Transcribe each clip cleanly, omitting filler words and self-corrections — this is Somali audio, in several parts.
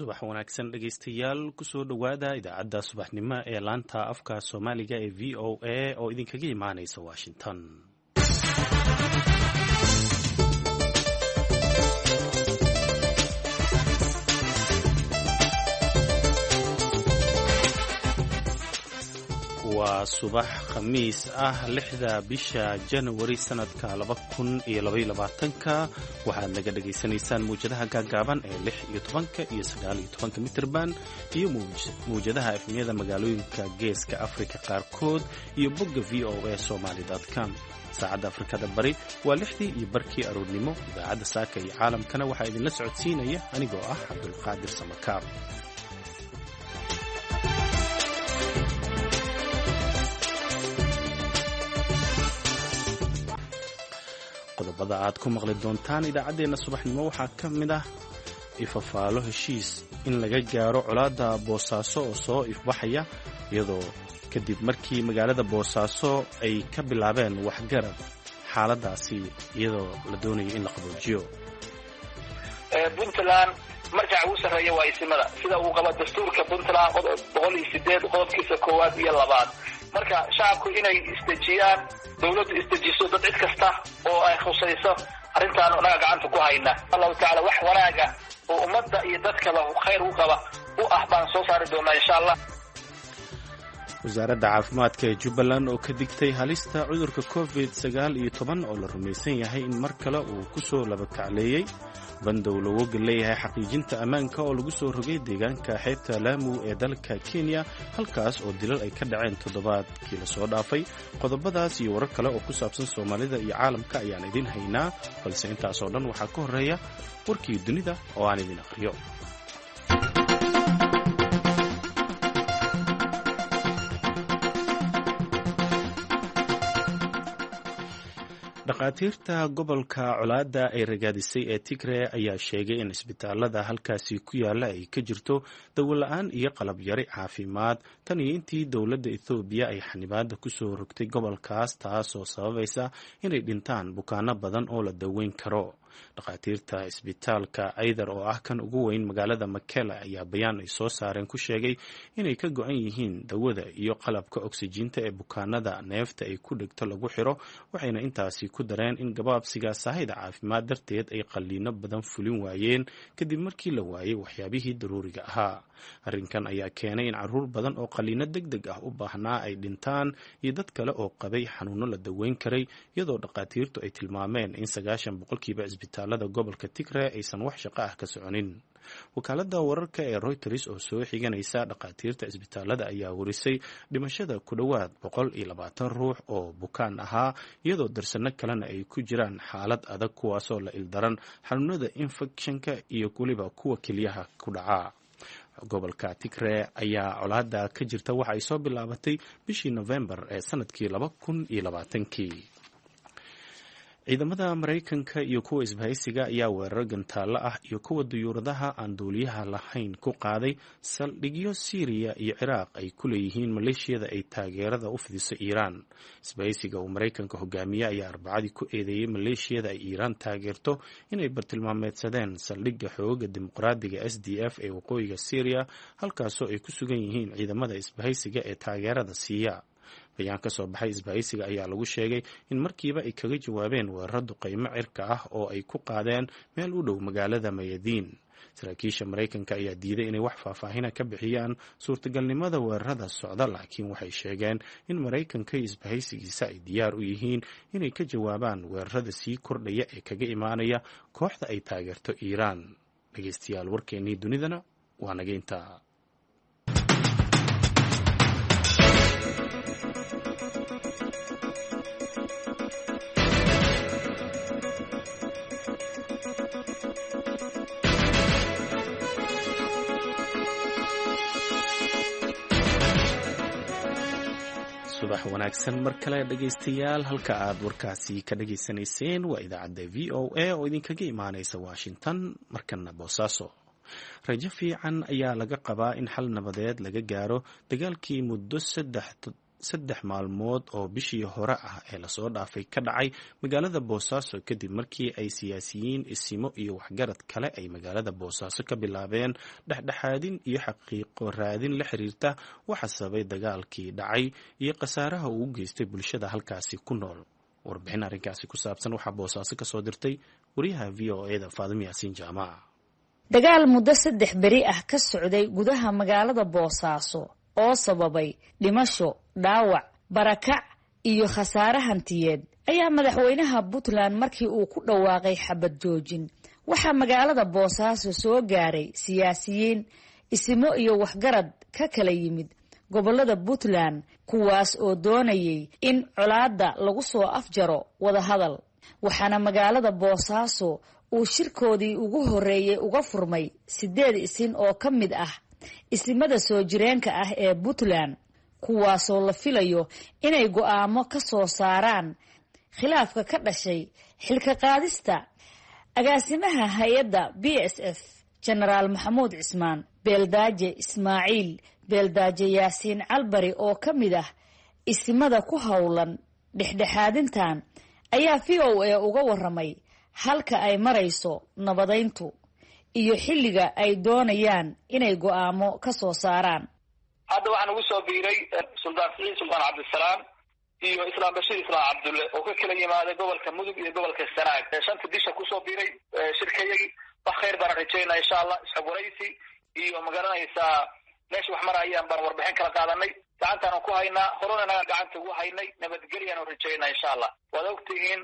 subax wanaagsan dhegaystayaal kusoo dhowaada idaacadda subaxnimo ee laanta afka soomaaliga ee v o a oo idinkaga imaanaysa washington. waa subax khamiis ah 6da bisha January sanadka 2022 waxaad naga dhageysanaysaan muujadaha gaagaaban ee 16 iyo 19 mitirban iyo muujadaha efmiyada magaalooyinka geeska Afrika qaarkood iyo bogga voasomali.com. saacadda Afrikada bari waa 6 iyo barkii aroornimo. idaacadda saaka iyo caalamkana waxaa idinla socodsiinaya anigoo ah Cabdulqaadir Samakaab. qodobada aad ku maqli doontaan idaacadeena subaxnimo waxaa ka mid ah ifafaalo heshiis in laga gaaro colaadda Boosaaso oo soo ifbaxaya iyadoo kadib markii magaalada Boosaaso ay ka bilaabeen waxgarad xaaladaasi iyadoo la doonayo in la qaboojiyo. Puntland marjaca ugu sarreeya waa isimada sida uu qabo dastuurka Puntland 108 qodobkiisa 1 iyo 2. marka shacabku inay istajiyaan dawladdu istajiso dad cid kasta oo ay khusayso arrintan anaga gacanta ku hayna Allah ta'ala wax wanaaga oo ummadda iyo dadka la khayr u qaba u ah baan soo saari doonaa insha Allah. wasaaradda caafimaadka ee Jubbaland oo ka digtay halista cudurka COVID-19 oo la rumaysan yahay in mar kale uu ku soo laba kacleeyay. bandow looga leeyahay xaqiijinta ammaanka oo lagu soo rogay deegaanka xeebta Lamu ee dalka Kenya halkaas oo dilal ay ka dhaceen toddobaadkii la soo dhaafay. qodobadaas iyo warar kale oo ku saabsan Soomaalida iyo caalamka ayaan idin haynaa, balse intaas oo dhan waxaa ka horeeya warkii dunida oo aan idin akhriyo. dhaqaatiirta gobolka colaadda ay ragaadisay ee Tigray ayaa sheegay in isbitaalada halkaasi ku yaala ay ka jirto dawo la'aan iyo qalab yari caafimaad tan iyo intii dowladda Ethiopia ay xanibaada ku soo rogtay gobolkaas, taasoo sababaysa inay dhintaan bukaano badan oo la daweyn karo. dhaqaatiirta isbitaalka Aydar oo ah kan ugu weyn magaalada Makele ayaa bayaan ay soo saareen ku sheegay inay ka go'an yihiin dawada iyo qalabka oksijiinta ee bukaanada neefta ay ku dhigto lagu xiro, waxayna intaasi ku dareen in gabaabsiga sahayda caafimaad darteed ay qalliino badan fulin waayeen kadib markii la waayay waxyaabihii daruuriga ahaa. arrinkan ayaa keenay in caruur badan oo qalliino degdeg ah u baahnaa ay dhintaan iyo dad kale oo qabay xanuuno la daweyn karay, iyadoo dhaqaatiirtu ay tilmaameen in 90% isbitaalada gobolka Tigray aysan wax shaqo ah ka soconin. wakaaladda wararka ee Reuters oo soo xiganaysa dhaqaatiirta isbitaalada ayaa warisay dhimashada ku dhowaad 120 ruux oo bukaan ahaa, iyadoo darsano kalena ay ku jiraan xaalad adag kuwaasoo la ildaran xanuunada infekshanka iyo weliba kuwa kelyaha ku dhaca. gobolka Tigray ayaa colaadda ka jirta waxa ay soo bilaabatay bishii November ee sanadkii 2020. ciidamada Mareykanka iyo kuwa isbahaysiga ayaa weerar gantaalo ah iyo kuwa diyuuradaha aan duuliyaha lahayn ku qaaday saldhigyo Syria iyo Ciraaq ay ku leeyihiin maleeshiyada ay taageerada u fidiso Iiraan. isbahaysiga uu Mareykanka hogaamiye ayaa Arbacadii ku eedeeyay maleeshiyada ay Iiraan taageerto inay bartilmaameedsadeen saldhigga xooga dimuqraadiga SDF ee waqooyiga Syria, halkaasoo ay ku sugan yihiin ciidamada isbahaysiga ee taageerada siiya. bayaan ka soo baxay isbahaysiga ayaa lagu sheegay in markiiba ay kaga jawaabeen weerar duqeymo cirka ah oo ay ku qaadeen meel u dhow magaalada Mayadin. saraakiisha Mareykanka ayaa diiday inay wax faahfaahin ka bixiyaan suurtagalnimada weerarada socda, laakiin waxay sheegeen in Mareykanka iyo isbahaysigiisa ay diyaar u yihiin inay ka jawaabaan weerarada sii kordhaya ee kaga imaanaya kooxda ay taageerto Iiraan. dhegeystayaal, warkeennii dunidana waa naga intaa. subax wanaagsan mar kale dhegaystayaal, halka aad warkaasi ka dhageysanayseen waa idaacadda v o a oo idinkaga imaanaysa Washington. markana Boosaaso rajo fiican ayaa laga qabaa in xal nabadeed laga gaaro dagaalkii muddo 3 3 maalmood oo bishii hore ah ee lasoo dhaafay ka dhacay magaalada boosaaso kadib markii ay siyaasiyiin isimo iyo waxgarad kale ay magaalada boosaaso ka bilaabeen dhexdhexaadin iyo xaqiiqo raadin la xiriirta waxa sababay dagaalkii dhacay iyo khasaaraha uu u geystay bulshada halkaasi ku nool. warbixin arrinkaasi ku saabsan waxaa boosaaso ka soo dirtay wariyaha VOA da Faadimo Yaasiin Jaamac. dagaal muddo 3 beri ah ka socday gudaha magaalada boosaaso oo sababay dhimasho, dhaawac, barakac iyo khasaare hantiyeed ayaa madaxweynaha Puntland markii uu ku dhawaaqay xabad joojin waxaa magaalada boosaaso soo gaaray siyaasiyiin, isimo iyo waxgarad ka kala yimid gobolada Puntland kuwaas oo doonayay in colaadda lagu soo afjaro wada hadal. waxaana magaalada boosaaso uu shirkoodii ugu horeeyay uga furmay 8 isin oo ka mid ah isimada soo jireenka ah ee Puntland kuwaasoo la filayo inay go'aamo ka soo saaraan khilaafka ka dhashay xilka qaadista agaasimaha hay'adda BSF Generaal Maxamuud Cismaan Beeldaaje Ismaaciil Beeldaaje Yaasiin Calbari oo ka mid ah isimada ku howlan dhexdhexaadintan ayaa VOA uga waramay halka ay marayso nabadeyntu iyo xilliga ay doonayaan inay go'aamo ka soo saaraan. hadda waxaan ugu soo biiray Suldaan Siciid Suldaan Cabdisalaam iyo Islaam Bashiir Islaam Cabdulle oo ka kala yimaaday gobolka Mudug iyo gobolka Sanaag. 5 bisha ku soo biiray shirkayagi wax khayr baan rajaynaa insha Allah. isxogoraysi iyo magaranaysaa meesha wax marayaan baan warbixin kala qaadanay. gacantaan ku haynaa horona gacanta ugu haynay nabadgelyo rajaynaa insha Allah. waad ogtihiin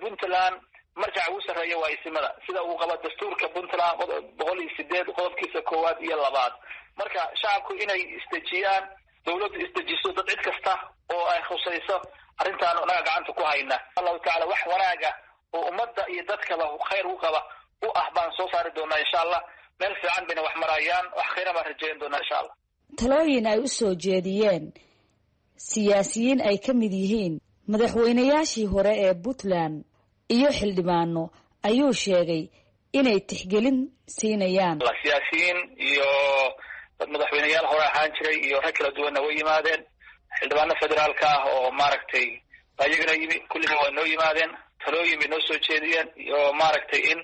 Puntland marjaca ugu sarreeya waa isimada sida uu qabo dastuurka Puntland 108 qodobkiisa 1 iyo 2. marka shacabku inay istajiyaan dawladdu istajiso dad cid kasta oo ay khusayso arrintan anaga gacanta ku hayna. Allah Ta'ala wax wanaaga oo ummadda iyo dadkaba khayr u qaba u ah baan soo saari doonaa insha Allah. meel fiican bayna wax marayaan wax khayr ma rajayn doonaa insha Allah. talooyin ay u soo jeediyeen siyaasiyiin ay ka mid yihiin madaxweynayaashii hore ee Puntland iyo xildhibaano ayuu sheegay inay tixgelin siinayaan. siyaasiyiin iyo madaxweynayaal hore ahaan jiray iyo rag kala duwan way yimaadeen. xildhibaano federaalka ah oo maaragtay ayagana yimi kulliba way noo yimaadeen. talooyin bay noo soo jeediyeen iyo maaragtay in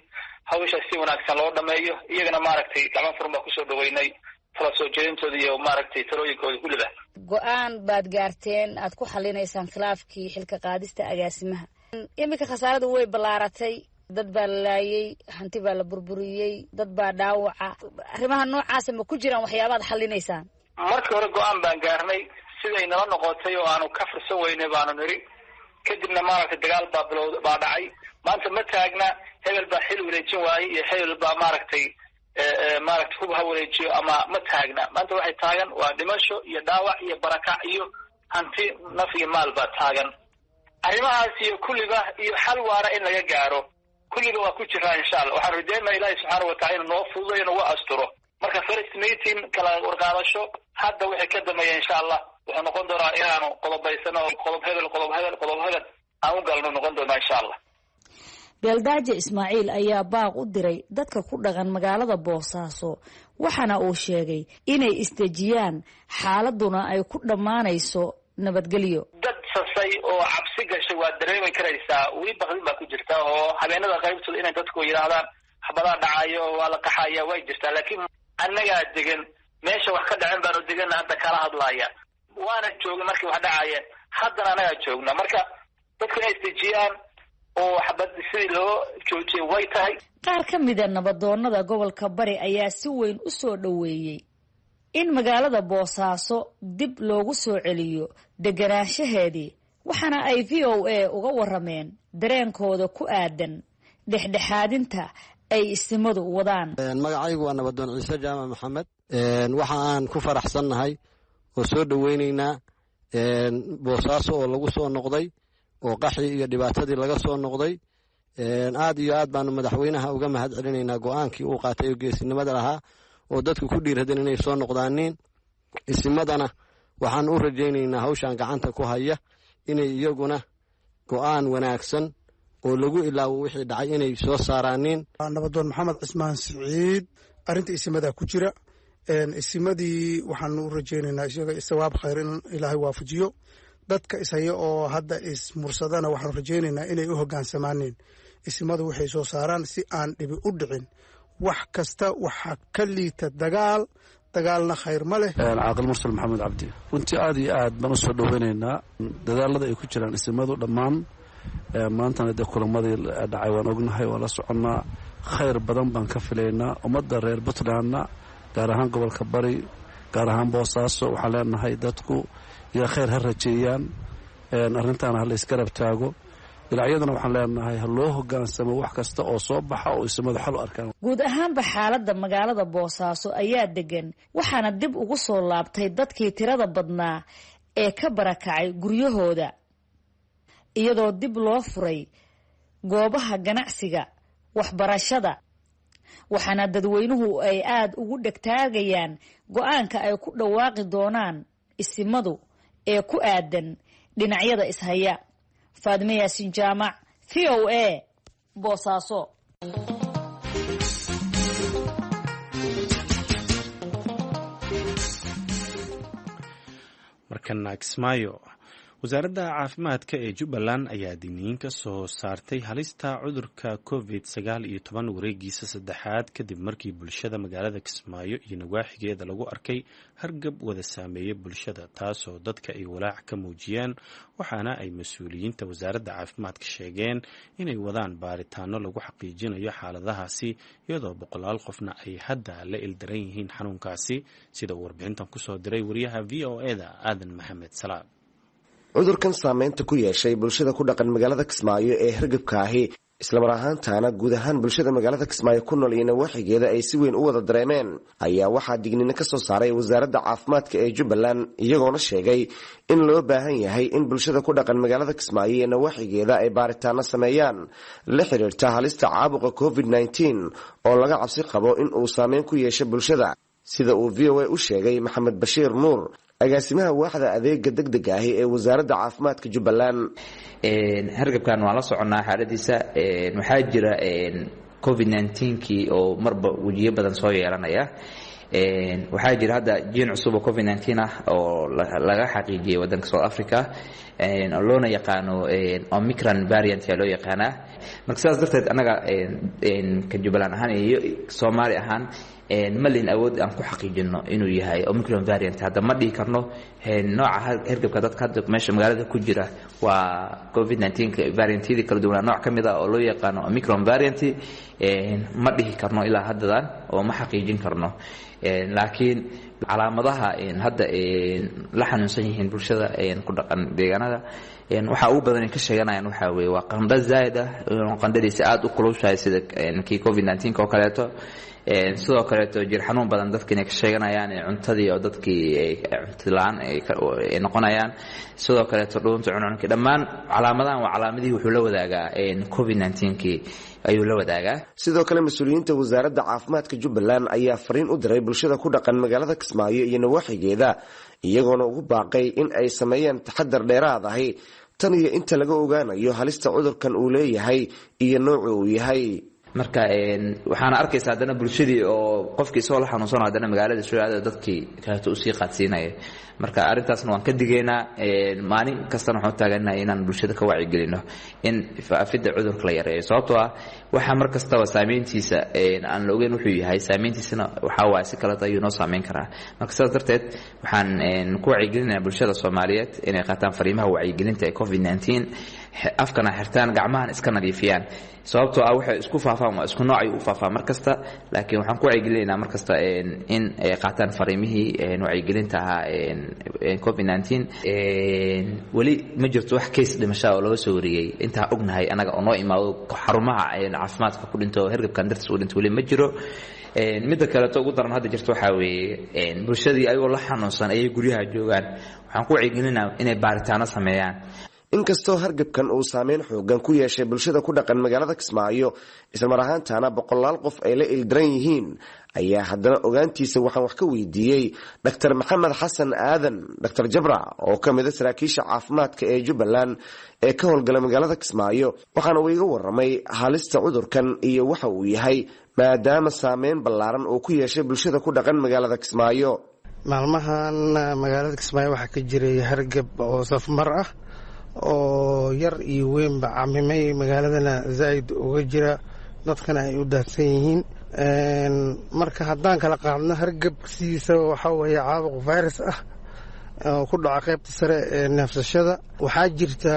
hawsha si wanaagsan loo dhameeyo iyagana maaragtay gacmo furan baa kusoo dhaweynay tala soo jeedintooda iyo maaragtay talooyinkooda kulliba. go'aan baad gaarteen aad ku xalinaysaan khilaafkii xilka qaadista agaasimaha. iminka khasaaradu way ballaaratay, dad baa la laayay, hanti baa la burburiyey, dad baa dhaawaca. arrimaha noocaas ma ku jiraan waxyaabaad xalinaysaan? markii hore go'aan baan gaarnay siday nala noqotay oo aanu ka fursan weynay baanu niri. kadibna maaragtay dagaal baa dhacay. maanta ma taagna hebel baa xil wareejin waayey iyo hebel baa maaragtay hub ha wareejiyo ama ma taagna. maanta waxay taagan waa dhimasho iyo dhaawac iyo barakac iyo hanti naf iyo maal baa taagan. arrimahaas iyo kulliba iyo xal waara in laga gaaro kulliba waa ku jiraa insha Allah. waxaan rajaynayaa Ilaahay Subhanahu wa Ta'ala inuu noo fududeeyo inuu asturo. marka first meeting kala warqaadasho hadda waxay ka dambeeyeen insha Allah. wuxuu noqon doonaa inaanu qodobaysano qodob hebel aan u galno noqon doonaa insha Allah. Beeldaaje Ismaaciil ayaa baaq u diray dadka ku dhaqan magaalada Boosaaso waxaana uu sheegay inay istajiyaan xaaladuna ay ku dhamaanayso nabadgelyo. dad sasay oo cabsi gashay waa dareemi karaysaa weli baqdin baa ku jirta oo habeenada qaybtooda inay dadku yiraahdaan xabadaha dhacayo waa la qaxaya way jirtaa laakiin annagaa degan meesha wax ka dhacin baanu degan hadda kala hadlaya waana joogna markii wax dhacayeen haddana annagaa joogna marka dadku inay istajiyaan oo xabad sidii loo joojiyay way tahay. qaar ka mid ah nabadoonnada gobolka Bari ayaa si weyn u soo dhaweeyay in magaalada Boosaaso dib loogu soo celiyo deganaanshaheedii waxaana ay VOA uga warameen dareenkooda ku aadan dhexdhexaadinta ay isimadu wadaan. magacaygu waa nabadoon Ciise Jaamac Maxamed. waxa aan ku faraxsanahay oo soo dhaweynaynaa Boosaaso oo lagu soo noqday oo qaxi iyo dhibaatadii laga soo noqday. aad iyo aad baanu madaxweynaha uga mahad celinaynaa go'aankii uu qaatay oo geesinimada lahaa oo dadku ku dhiiradeen inay soo noqdaaniin. isimadana waxaan u rajaynaynaa hawshan gacanta ku haya inay iyaguna go'aan wanaagsan oo lagu ilaawo wixii dhacay inay soo saaraaniin. nabadoon Maxamed Cismaan Siciid arrinta isimada ku jira isimadii waxaanu u rajaynaynaa isaga sawaab khayr in ilaahay waafajiyo dadka ishaya oo hadda ismursadana waxaanu rajaynaynaa inay u hogaansamaaneen isimadu waxay soo saaraan si aan dhibi u dhicin wax kasta waxa ka liita dagaalna khayr ma leh. caaqil mursal maxamed cabdi runtii aad iyo aad baan usoo dhoweynaynaa dadaalada ay ku jiraan isimadu dhammaan maantana dee kulamadii dhacay waan ognahay waan la soconnaa khayr badan baan ka filaynaa ummadda reer puntlandna gaar ahaan gobolka bari gaar ahaan boosaaso waxaan leenahay dadku iyo khayr ha rajeeyaan arrintaana ha la isgarab taago dhinacyadana waxaan leenahay ha loo hogaansamo wax kasta oo soo baxa oo isimadu xal u arkaan. guud ahaanba xaaladda magaalada boosaaso ayaa degan waxaana dib ugu soo laabtay dadkii tirada badnaa ee ka barakacay guryahooda iyadoo dib loo furay goobaha ganacsiga waxbarashada waxaana dadweynuhu ay aad ugu dhegtaagayaan go-aanka ay ku dhawaaqi doonaan isimadu ee ku aadan dhinacyada ishaya. faadime yaasin jaamac VOA boosaaso. markana kismaayo wasaaradda caafimaadka ee Jubbaland ayaa digniin ka soo saartay halista cudurka COVID-19 wareegiisa saddexaad kadib markii bulshada magaalada Kismaayo iyo nawaaxigeeda lagu arkay hargab wada saameeyay bulshada taasoo dadka ay walaac ka muujiyeen waxaana ay mas'uuliyiinta wasaaradda caafimaadka sheegeen inay wadaan baaritaano lagu xaqiijinayo xaaladahaasi iyadoo boqolaal qofna ay hadda la ildaran yihiin xanuunkaasi sida uu warbixintan ku soo diray wariyaha VOA-da Aadan Maxamed Salaad. cudurkan saameynta ku yeeshay bulshada ku dhaqan magaalada Kismaayo ee hargabka ahi islamar ahaantaana guud ahaan bulshada magaalada Kismaayo ku nool iyo nawaaxigeeda ay si weyn u wada dareemeen ayaa waxaa digniino ka soo saaray wasaaradda caafimaadka ee Jubbaland iyagoona sheegay in loo baahan yahay in bulshada ku dhaqan magaalada Kismaayo iyo nawaaxigeeda ay baaritaano sameeyaan la xiriirta halista caabuqa COVID-19 oo laga cabsi qabo in uu saameyn ku yeesho bulshada sida uu VOA u sheegay Maxamed Bashiir Nuur agaasimaha waaxda adeega degdega ah ee wasaaradda caafimaadka Jubbaland. hargabkan waan la soconaa xaaladiisa waxaa jira COVID-19kii oo marba wajiyo badan soo yeelanaya waxaa jira hadda jiin cusub oo COVID-19 ah oo laga xaqiijiyay wadanka South Africa loona yaqaano Omicron variant loo yaqaanaa marka sidaas darteed anaga ka Jubbaland ahaan iyo Soomaali ahaan malin awood aan ku xaqiijino inuu yahay Omicron variant hadda ma dhigi karno nooca hargabka dadka hadda meesha magaalada ku jira waa COVID-19 variantiyada kala duwan nooc kamid ah oo loo yaqaano Omicron variant ma dhigi karno ilaa haddadan oo ma xaqiijin karno laakiin calaamadaha hadda la xanuunsan yihiin bulshada ku dhaqan deegaanada waxa ugu badan ay ka sheeganayaan waxa weeye waa qandho zaid ah qandhadiisa aad u kulushahay sida kii COVID-19 oo kaleeto sidoo kaleeto jir xanuun badan dadka inay ka sheeganayaan cuntadii oo dadkii cunto la'aan ay noqonayaan sidoo kaleeto dhuunta cuncunka dhammaan calaamadahan waa calaamadihii wuxuu la wadaagaa COVID-19kii ayuu la wadaagaa. sidoo kale mas'uuliyiinta wasaaradda caafimaadka Jubbaland ayaa fariin u diray bulshada ku dhaqan magaalada Kismaayo iyo nawaaxigeeda iyagoona ugu baaqay in ay sameeyaan taxadar dheeraad ah tan iyo inta laga ogaanayo halista cudurkan uu leeyahay iyo nooca uu yahay. marka waxaana arkaysaa haddana bulshadii oo qofkii soo la xanuunsan haddana magaalada soo aada dadkii kaleeto usii qaadsiinaya marka arrintaasna waan ka digaynaa maalin kastana waxaan u taaganahay inaan bulshada ka wacyigelino in faafidda cudurka la yareeyo sababtoo ah waxa mar kastaba saameyntiisa aan la ogeyn wuxuu yahay saameyntiisana waxaa waaye si kaleeto ayuu noo saameyn karaa marka sidaas darteed waxaan ku wacyigelinayaa bulshada Soomaaliyeed inay qaataan fariimaha wacyigelinta ee COVID-19 afkana xirtaan gacmahan iska nadiifiyaan sababtoo ah waxay isku faafaan waa isku nooc ay u faafaan markasta laakiin waxaan ku wacyigelinaynaa markasta in ay qaataan fariimihii wacyigelinta ahaa COVID-19 weli ma jirto wax case dhimasho oo laga soo wariyay inta ognahay anaga oo noo imaado xarumaha caafimaadka ku dhinto hergabkan dartiis u dhinto weli ma jiro midda kale oo ugu daran hadda jirto waxa weeye bulshadii ayagoo la xanuunsan ay guryaha joogaan waxaan ku wacyigelinaynaa inay baaritaano sameeyaan. inkastoo hargabkan uu saameyn xoogan ku yeeshay bulshada ku dhaqan magaalada Kismaayo isla mar ahaantaana boqolaal qof ay la ildaran yihiin ayaa haddana ogaantiisa waxaan wax ka weydiiyey dr maxamed xasan aadan dr jabrac oo ka mida saraakiisha caafimaadka ee jubbaland ee ka howlgala magaalada kismaayo waxaana uu iga waramay halista cudurkan iyo waxa uu yahay maadaama saameyn ballaaran uu ku yeeshay bulshada ku dhaqan magaalada kismaayo. maalmahan magaalada kismaayo waxaa ka jiray hargab oo safmar ah oo yar iyo weynba camimay, magaaladana zaa'id uga jira, dadkana ay u daadsan yihiin. marka haddaan kala qaadno hargab sidiisa waxaa weeye caabuq virus ah oo ku dhaca qaybta sare ee neefsashada. waxaa jirta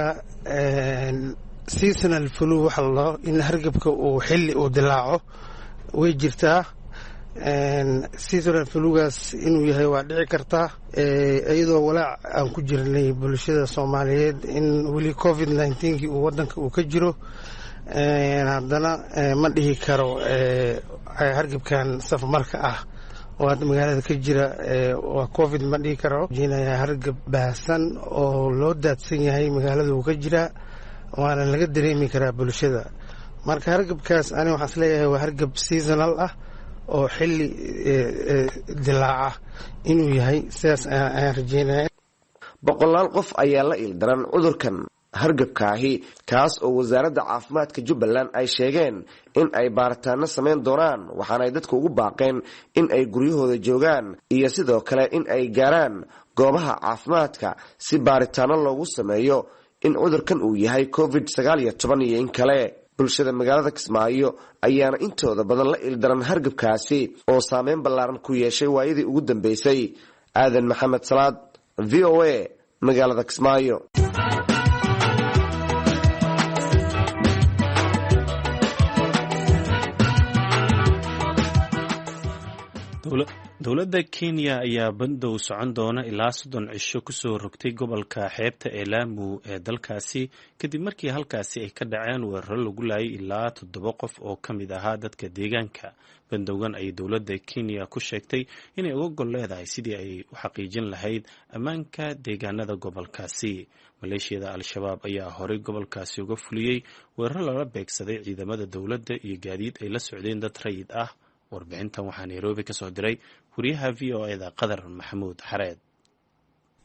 seasonal flu waxa la in hargabka uu xilli uu dilaaco way jirtaa. seasonal flugaas inuu yahay waa dhici kartaa, iyadoo walaac aan ku jirnay bulshada Soomaaliyeed in weli covid-19 uu wadanka uu ka jiro. haddana ma dhihi karo hargabkan safmarka ah oo hadda magaalada ka jira waa covid ma dhihi karo. jinaya hargab baahsan oo loo daadsan yahay magaalada uu ka jira, waana laga dareemi karaa bulshada. marka hargabkaas ani waxaan isleeyahay waa hargab seasonal ah oo xilli dilaaca inuu yahay, sidaas ayaan rajeynaya. boqolaal qof ayaa la ildaran cudurkan hargabkaahi, kaas oo wasaaradda caafimaadka jubbaland ay sheegeen in ay baaritaano samayn doonaan, waxaana ay dadka ugu baaqeen in ay guryahooda joogaan iyo sidoo kale in ay gaaraan goobaha caafimaadka si baaritaano loogu sameeyo in cudurkan uu yahay covid-19 iyo in kale. bulshada magaalada kismaayo ayaana intooda badan la ildaran hargabkaasi oo saameyn ballaaran ku yeeshay waayadii ugu dambeysay. aadan maxamed salaad, v o a, magaalada kismaayo. dowladda Kenya ayaa bandow socon doona ilaa 30 cisho kusoo rogtay gobolka xeebta ee Lamu ee dalkaasi kadib markii halkaasi ay ka dhaceen weeraro lagu laayay ilaa 7 qof oo ka mid ahaa dadka deegaanka. bandowgan ay dowladda Kenya ku sheegtay inay uga gol leedahay sidii ay u xaqiijin lahayd ammaanka deegaanada gobolkaasi. maleeshiyada al-shabaab ayaa horey gobolkaasi uga fuliyey weeraro lala beegsaday ciidamada dowladda iyo gaadiid ay la socdeen dad rayid ah. warbixintan waxaa Nairobi ka soo diray wariyaha v o a-da Qadar Maxamuud Xareed.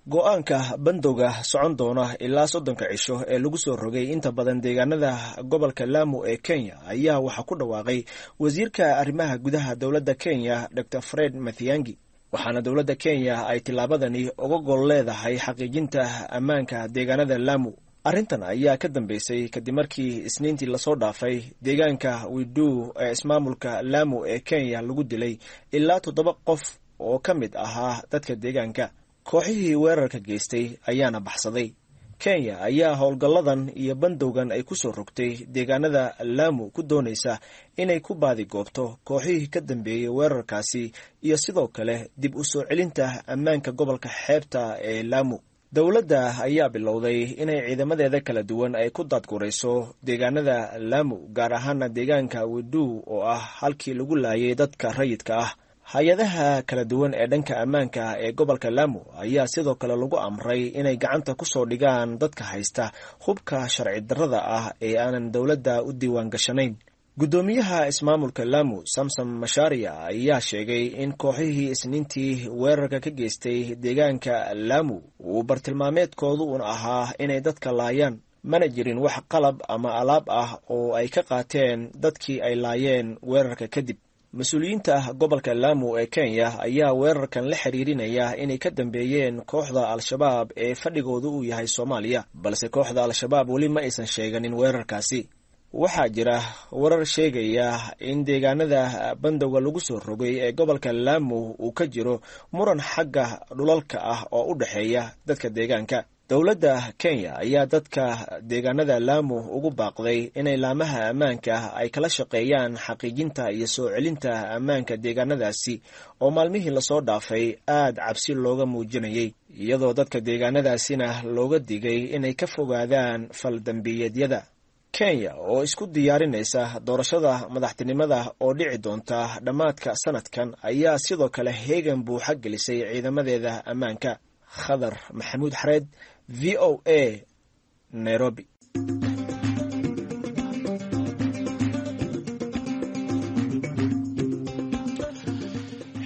go-aanka bandowga socon doona ilaa 30 cisho ee lagu soo rogay inta badan deegaanada gobolka Lamu ee Kenya ayaa waxaa ku dhawaaqay wasiirka arrimaha gudaha dowladda Kenya Dr. Fred Matiang'i. waxaana dowladda Kenya ay tilaabadani uga gol leedahay xaqiijinta ammaanka deegaanada Lamu. arrintan ayaa ka dambeysay kadib markii isniintii lasoo dhaafay deegaanka Widu ee ismaamulka Lamu ee Kenya lagu dilay ilaa 7 qof oo ka mid ahaa dadka deegaanka. kooxihii weerarka geystay ayaana baxsaday. Kenya ayaa howlgalladan iyo bandowgan ay ku soo rogtay deegaanada Lamu ku doonaysa inay ku baadi goobto kooxihii ka dambeeyay weerarkaasi iyo sidoo kale dib u soo celinta ammaanka gobolka xeebta ee Lamu. dowladda ayaa bilowday inay ciidamadeeda kala duwan ay ku daadgurayso deegaanada Lamu, gaar ahaana deegaanka Widu oo ah halkii lagu laayay dadka rayidka ah. hay-adaha kala duwan ee dhanka ammaanka ee gobolka Lamu ayaa sidoo kale lagu amray inay gacanta ku soo dhigaan dadka haysta hubka sharci darrada ah ee aanan dowladda u diiwaan gashanayn. gudoomiyaha ismaamulka Lamu Samson Masharia ayaa sheegay in kooxihii isniintii weerarka ka geystay deegaanka Lamu uu bartilmaameedkoodu un ahaa inay dadka laayaan, mana jirin wax qalab ama alaab ah oo ay ka qaateen dadkii ay laayeen weerarka kadib. mas-uuliyiinta gobolka Lamu ee Kenya ayaa weerarkan la xiriirinaya inay ka dambeeyeen kooxda al-shabaab ee fadhigoodu uu yahay Soomaaliya, balse kooxda al-shabaab weli ma aysan sheeganin weerarkaasi. waxaa jira warar sheegaya in deegaanada bandowga lagu soo rogay ee gobolka Lamu uu ka jiro muran xagga dhulalka ah oo u dhaxeeya dadka deegaanka. dowladda Kenya ayaa dadka deegaanada Lamu ugu baaqday inay laamaha ammaanka ay kala shaqeeyaan xaqiijinta iyo soo celinta ammaanka deegaanadaasi oo maalmihii lasoo dhaafay aad cabsi looga muujinayay, iyadoo dadka deegaanadaasina looga digay inay ka fogaadaan faldambiyeedyada. Kenya oo isku diyaarinaysa doorashada madaxtinimada oo dhici doonta dhammaadka sanadkan ayaa sidoo kale heegan buuxa gelisay ciidamadeeda ammaanka. Khadar Maxamuud Xareed, v o a, Nairobi.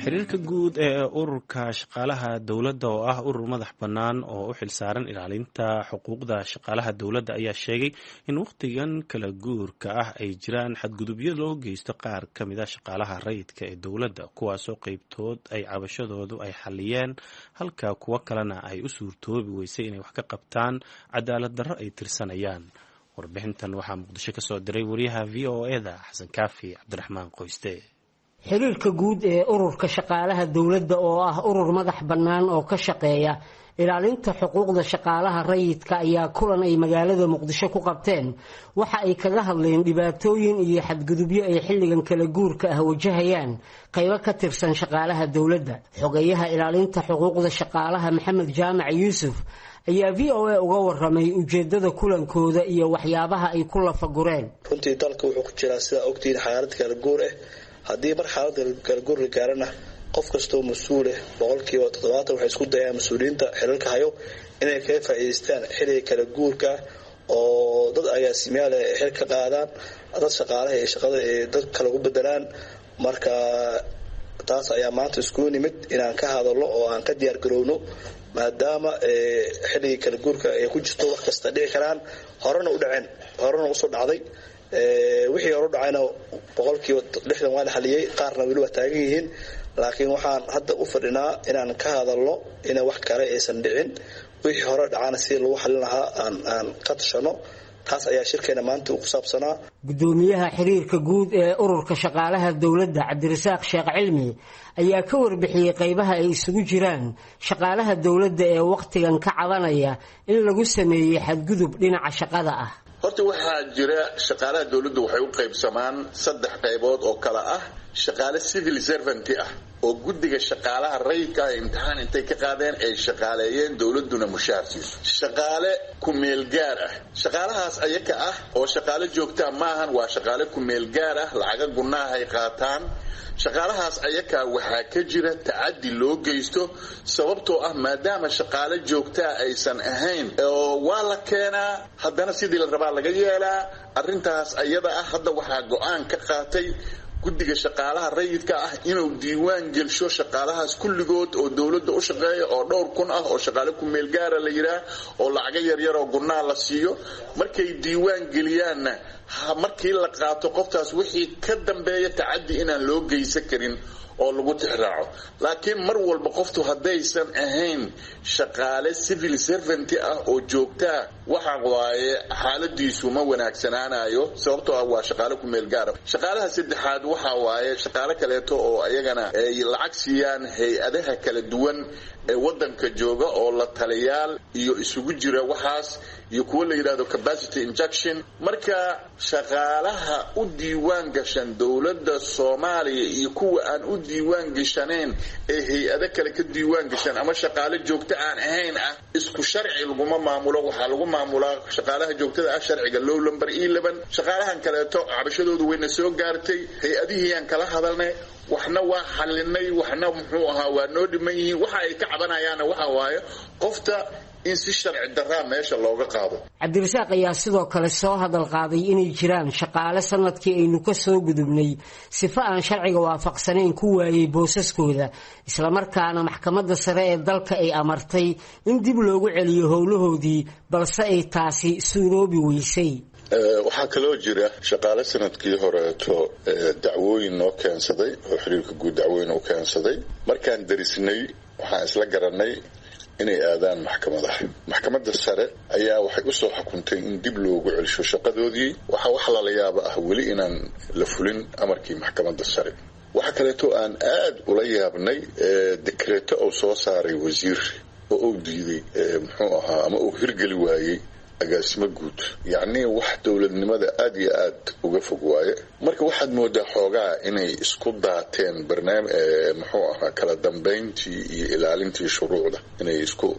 xiriirka guud ee ururka shaqaalaha dowladda oo ah urur madax bannaan oo u xilsaaran ilaalinta xuquuqda shaqaalaha dowladda ayaa sheegay in wakhtigan kala guurka ah ay jiraan xadgudubyo loo geysto qaar ka mid a shaqaalaha rayidka ee dowladda kuwaasoo qeybtood ay cabashadoodu ay xaliyeen halka kuwo kalena ay u suurtoobi weysay inay wax ka qabtaan cadaalad darro ay tirsanayaan. warbixintan waxaa muqdisho ka soo diray wariyaha v o eda xasan kaafi cabdiraxmaan qoyste. xiriirka guud ee ururka shaqaalaha dowladda oo ah urur madax bannaan oo ka shaqeeya ilaalinta xuquuqda shaqaalaha rayidka ayaa kulan ay magaalada muqdisho ku qabteen waxa ay kaga hadleen dhibaatooyin iyo xadgudubyo ay xilligan kala guurka ah wajahayaan qaybo ka tirsan shaqaalaha dowladda. xogeyaha ilaalinta xuquuqda shaqaalaha maxamed jaamac yuusuf ayaa v o a uga waramay ujeedada kulankooda iyo waxyaabaha ay ku lafagureen. runtii dalka wuxuu ku jiraa sidaa ogtihiin xaalad kala guur ah. haddii mar xaalada kala guur la gaarana qof kastoo mas-uul ah 70% waxay isku dayaan mas-uuliyiinta xilalka hayo inay kaga faa'iidaystaan xilliga kala guurka oo dad agaasimayaal ay xil ka qaadaan dad shaqaalaha ee shaqada ee dad kale ugu bedelaan. marka taas ayaa maanta isku nimid inaan ka hadalno oo aan ka diyaar garowno maadaama xilliga kala guurka ay ku jirto wax kasta dhici karaan horena usoo dhacday. wixii hore dhacayna 60% waa la xaliyay, qaarna weli waa taagan yihiin. laakiin waxaan hadda u fadhinaa inaan ka hadalno inay wax kale aysan dhicin, wixii hore dhacana si lagu xalin lahaa aan ka tashano. taas ayaa shirkeena maanta ku saabsanaa. gudoomiyaha xiriirka guud ee ururka shaqaalaha dowladda cabdirasaaq sheekh cilmi ayaa ka warbixiyay qaybaha ay isugu jiraan shaqaalaha dowladda ee wakhtigan ka cabanaya in lagu sameeyey xadgudub dhinaca shaqada ah. horta waxaa jira shaqaalaha dowladda waxay u qaybsamaan 3 qaybood oo kala ah shaqaale civil servant ah oo guddiga shaqaalaha rayidka ah imtixaan intay ka qaadeen ay shaqaaleeyeen dowladuna mushaar siiso. shaqaale ku meel gaar ah, shaqaalahaas ayaka ah oo shaqaale joogta maahan, waa shaqaale ku meel gaar ah, lacaga gunnaaha ay qaataan. shaqaalahaas ayaka waxaa ka jira tacaddi loo geysto sababtoo ah maadaama shaqaale joogtaa aysan ahayn oo waa la keenaa haddana sidii la rabaa laga yeelaa. arrintaas ayada ah hadda waxaa go'aan ka qaatay guddiga shaqaalaha rayidka ah inuu diiwaan gelsho shaqaalahaas kulligood oo dowladda u shaqeeya oo 2,000 ah oo shaqaale ku meel gaara la yiraahdo oo lacaga yaryar oo gunnaa la siiyo. markay diiwaan geliyaanna markii la qaato qoftaas wixii ka dambeeya tacaddi inaan loo geysan karin oo lagu tixraaco. laakiin mar walba qoftu haddaysan ahayn shaqaale civil servant ah oo joogtaa waxa waaye xaaladiisu ma wanaagsanaanayo sababtoo ah waa shaqaale ku meel gaara. shaqaalaha saddexaad waxa waaye shaqaale kaleeto oo ayagana ay lacag siiyaan hay-adaha kala duwan ee wadanka jooga oo la taliyaal iyo isugu jira waxaas iyo kuwa la yiraahdo capacity injection. marka shaqaalaha u diiwaan gashan dowladda Soomaaliya iyo kuwa aan u diiwaan gashanayn ee hay-ado kale ka diiwaan gashan ama shaqaale joogto aan ahayn ah isku sharci laguma maamulo. waxaa lagu maamulaa shaqaalaha joogtada ah sharciga low number 11. shaqaalahan kaleeto cabashadoodu wayna soo gaartay, hay-adihii aan kala hadalnay, waxna waa xalinay, waxna muxuu ahaa waa noo dhiman yihiin. waxa ay ka cabanayaana waxa waaye qofta in si sharci darraa meesha looga qaado. cabdirasaaq ayaa sidoo kale soo hadal qaaday inay jiraan shaqaale sanadkii aynu ka soo gudubnay sifo aan sharciga waafaqsanayn ku waayay boosaskooda, islamarkaana maxkamadda sare ee dalka ay amartay in dib loogu celiyo howlahoodii balse ay taasi suuroobi weysay. waxaa kaloo jira shaqaale sanadkii horeeto dacwooyin noo keensaday oo xiriirka guud dacwooyin u keensaday. markaan darisnay waxaan isla garanay inay aadaan maxkamadda sare ayaa waxay u soo xukuntay in dib loogu celisho shaqadoodii. waxaa wax lala yaaba ah weli inaan la fulin amarkii maxkamadda sare. waxa kaleeto aan aad ula yaabnay dekreeto uu soo saaray wasiir oo uu diiday muxuu ahaa ama uu hirgeli waayey agaasimo guud. yacni wax dowladnimada aad iyo aad uga fog waaye. marka waxaad moodaa xoogaa inay isku daateen barnaamij muxuu ahaa kala dambeyntii iyo ilaalintii shuruucda inay isku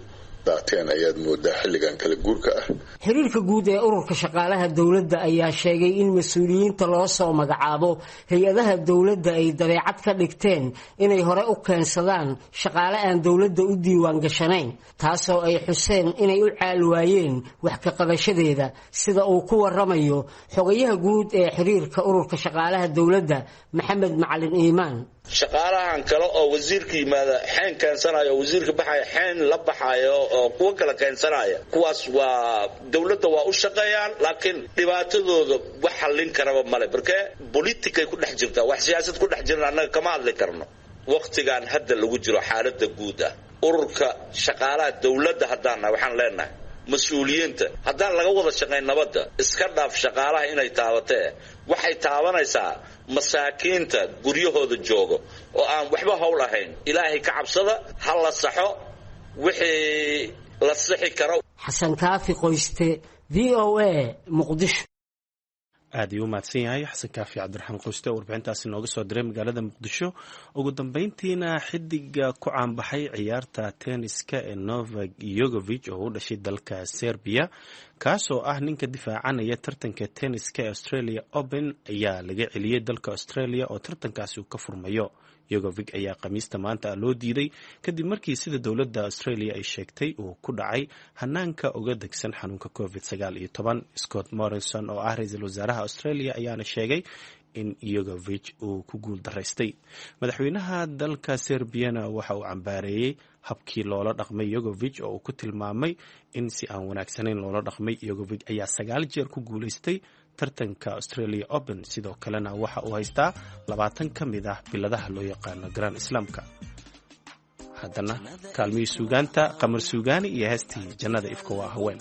daateen ayaad moodaa xilligan kala guurka ah. xiriirka guud ee ururka shaqaalaha dowladda ayaa sheegay in mas-uuliyiinta loo soo magacaabo hay-adaha dowladda ay dabeecad ka dhigteen inay hore u keensadaan shaqaale aan dowladda u diiwaan gashanayn, taasoo ay xuseen inay u caal waayeen wax ka qabashadeeda, sida uu ku waramayo xogayaha guud ee xiriirka ururka shaqaalaha dowladda maxamed macalin iimaan. shaqaalahan kale oo wasiirka yimaada xeen keensanayo wasiirka baxaya xeen la baxayo oo kuwa kala keensanaya kuwaas waa dawladda waa u shaqeeyaan laakiin dhibaatadooda wax xallin karaba male markee politicay ku dhex jirtaa wax siyaasad ku dhex jirna annaga kama hadli karno waqtigan hadda lagu jiro xaaladda guud ah ururka shaqaalaha dawladda haddaana waxaan leenahay mas-uuliyiinta haddaan laga wada shaqayn nabadda iska dhaaf shaqaalaha inay taabatee waxay taabanaysaa masaakiinta guryahooda joogo oo aan waxba hawl ahayn ilaahay ka cabsada ha la saxo wixii la sixi karo. xasan kaafi qoyste VOA muqdisho. aad ayuu u mahadsan yahay xasan kaafi cabdiraxmaan qoyste oo warbixintaasi nooga soo diray magaalada muqdisho. ugu dambeyntiina xidiga ku caanbaxay ciyaarta tenniska ee Novak Djokovic oo u dhashay dalka Serbia kaasoo ah ninka difaacanaya tartanka tenniska ee Australia Open ayaa laga celiyay dalka Australia oo tartankaasi uu ka furmayo. Djokovic ayaa khamiista maanta loo diiday kadib markii sida dowladda Australia ay sheegtay uu ku dhacay hanaanka uga degsan xanuunka COVID-19. Scott Morrison oo ah ra'iisul wasaaraha Australia ayaana sheegay in Djokovic uu ku guul daraystay. madaxweynaha dalka Serbiana waxa uu cambaareeyay habkii loola dhaqmay Djokovic oo uu ku tilmaamay in si aan wanaagsanayn loola dhaqmay. Djokovic ayaa 9 jeer ku guulaystay tartanka Australia Open sidoo kalena waxa uu haystaa 20 ka mid ah biladaha loo yaqaano Grand Slamka. haddana kaalmihii suugaanta qamar suugaani iyo heestii jannada ifka waa haween.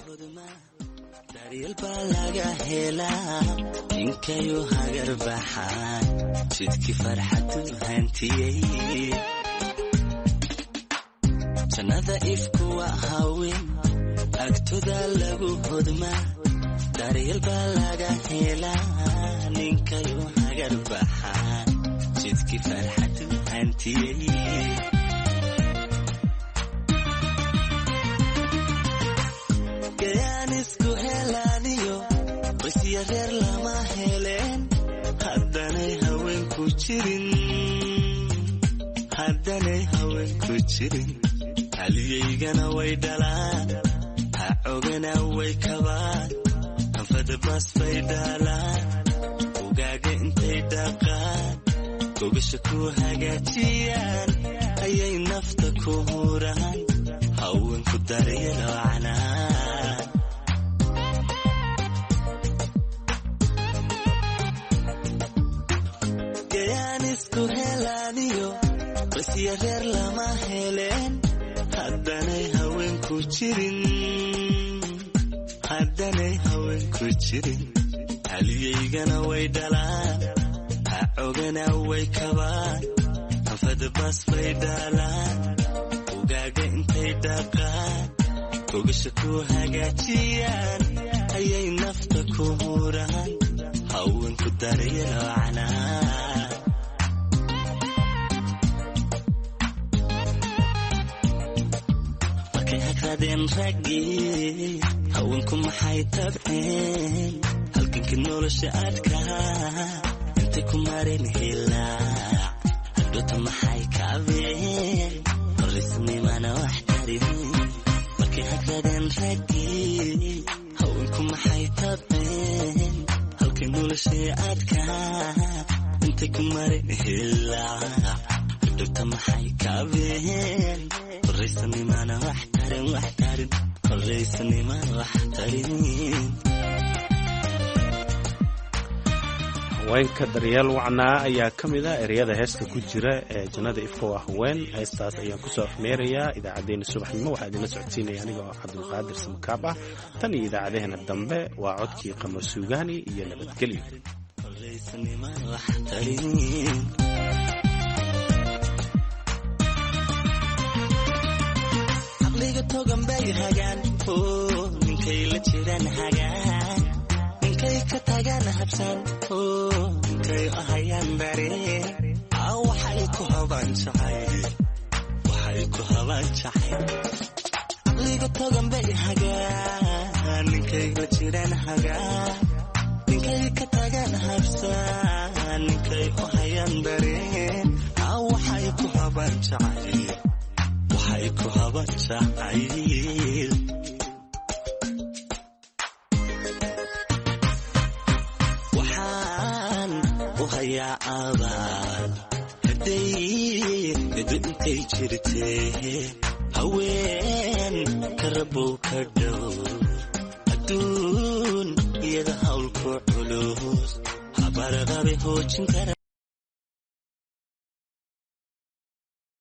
inkayu hagar baxaan jidkii farxadu hantiyey jannada ifku waa haween agtoda lagu hodmaa daryeel baa laga helaa ninkayu hagar baxaan jidkii farxadu hantiyey gayaan isku helaaniyo wasiya reer lama heleen haddanay haweenku jirin haliyaygana way dhalaan ha cogana way kabaan anfadabas bay dhaalaan ugaaga intay dhaqaan gogasha ku hagaajiyaan ayay nafta ku huraan haweenku daryelo canaan gayaan isku helaaniyo wasiya reer lama heleen haddanay haweenku jirin haliyaygana way dhalaan ha cogana way kabaan anfadabas bay dhaalaan ugaaga intay dhaqaan gogasha ku hagaajiyaan ayay nafta ku huraan haweenku daryelo canaan markay hagradeen raggii haweenku maxay tabceen halganka nolosha adkaa intay ku mareen hilaac hadhota maxay kaabeen horisnimana wax tarin markay hagradeen raggii haweenku maxay tabceen halkay nolosha adkaa intay ku mareen hilaac hadhota maxay kaabeen horisnimana wax tarin haweenka daryeel wacnaa ayaa ka mid ah ereyada heesta ku jira ee jannada ifka waa haween. heestaas ayaan kusoo afmeerayaa idaacaddeenna subaxnimo waxaa idinla socodsiinaya anigoo cabdulqaadir samkaab ah. tan iyo idaacadaheena dambe waa codkii qamar suugaani iyo nabadgelyo. aqliga togan bay hagaan ninkay la jiraan hagaan ninkay ka tagaan habsaan ninkay ahayaan dareen waxay ku habaan jacayl aqliga togan bay hagaan ninkay la jiraan hagaan ninkay ka tagaan habsaan ninkay ahayaan dareen waxay ku habaan jacayl waxaan u hayaa abaal hadday edu intay jirtee haween karabow ka dhow adduun iyada hawlku culus habaradabe hoojin kara